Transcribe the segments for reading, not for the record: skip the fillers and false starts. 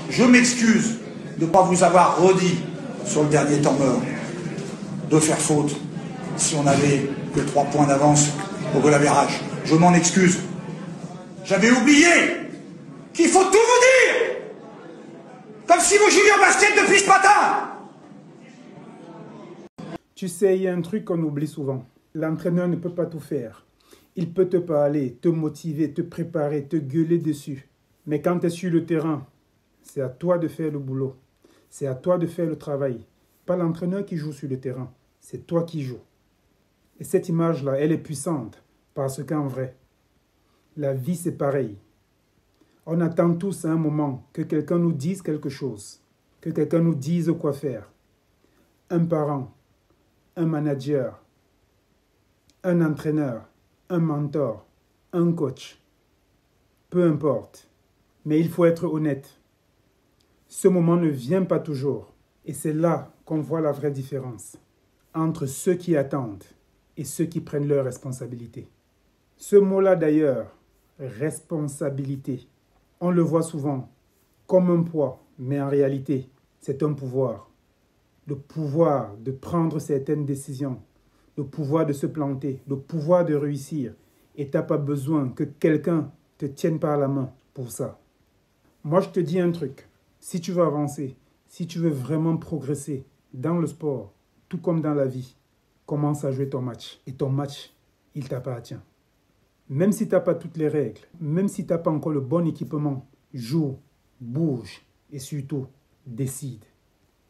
Je m'excuse de ne pas vous avoir redit sur le dernier temps mort de faire faute si on n'avait que 3 points d'avance au goal average. Je m'en excuse. J'avais oublié qu'il faut tout vous dire, comme si vous jouiez au basket depuis ce matin. Tu sais, il y a un truc qu'on oublie souvent. L'entraîneur ne peut pas tout faire. Il peut te parler, te motiver, te préparer, te gueuler dessus. Mais quand tu es sur le terrain, c'est à toi de faire le boulot. C'est à toi de faire le travail. Pas l'entraîneur qui joue sur le terrain. C'est toi qui joues. Et cette image-là, elle est puissante. Parce qu'en vrai, la vie, c'est pareil. On attend tous à un moment que quelqu'un nous dise quelque chose. Que quelqu'un nous dise quoi faire. Un parent, un manager, un entraîneur, un mentor, un coach. Peu importe. Mais il faut être honnête. Ce moment ne vient pas toujours. Et c'est là qu'on voit la vraie différence entre ceux qui attendent et ceux qui prennent leurs responsabilités. Ce mot-là d'ailleurs, responsabilité, on le voit souvent comme un poids, mais en réalité, c'est un pouvoir. Le pouvoir de prendre certaines décisions, le pouvoir de se planter, le pouvoir de réussir. Et tu n'as pas besoin que quelqu'un te tienne par la main pour ça. Moi, je te dis un truc. Si tu veux avancer, si tu veux vraiment progresser dans le sport, tout comme dans la vie, commence à jouer ton match. Et ton match, il t'appartient. Même si tu n'as pas toutes les règles, même si tu n'as pas encore le bon équipement, joue, bouge et surtout, décide.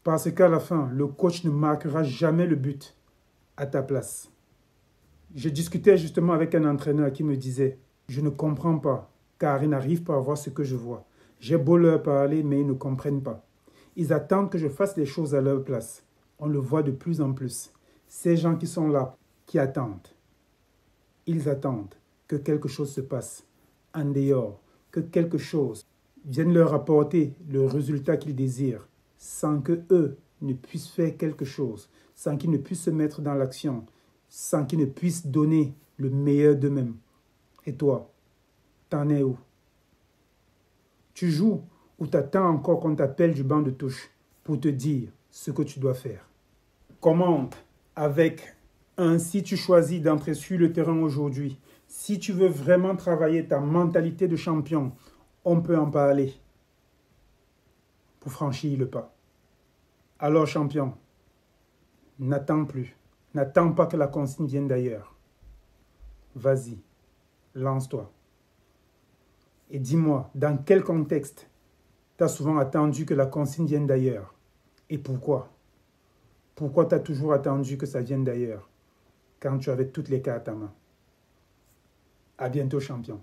Parce qu'à la fin, le coach ne marquera jamais le but à ta place. Je discutais justement avec un entraîneur qui me disait « Je ne comprends pas, car ils n'arrivent pas à voir ce que je vois. J'ai beau leur parler, mais ils ne comprennent pas. Ils attendent que je fasse les choses à leur place. » On le voit de plus en plus. Ces gens qui sont là, qui attendent. Ils attendent que quelque chose se passe en dehors, que quelque chose vienne leur apporter le résultat qu'ils désirent, sans que eux ne puissent faire quelque chose, sans qu'ils ne puissent se mettre dans l'action, sans qu'ils ne puissent donner le meilleur d'eux-mêmes. Et toi, t'en es où? Tu joues ou t'attends encore qu'on t'appelle du banc de touche pour te dire ce que tu dois faire? Commente avec un si tu choisis d'entrer sur le terrain aujourd'hui. Si tu veux vraiment travailler ta mentalité de champion, on peut en parler pour franchir le pas. Alors champion, n'attends plus. N'attends pas que la consigne vienne d'ailleurs. Vas-y, lance-toi. Et dis-moi, dans quel contexte tu as souvent attendu que la consigne vienne d'ailleurs? Et pourquoi? Pourquoi tu as toujours attendu que ça vienne d'ailleurs quand tu avais toutes les cartes à main? À bientôt, champion.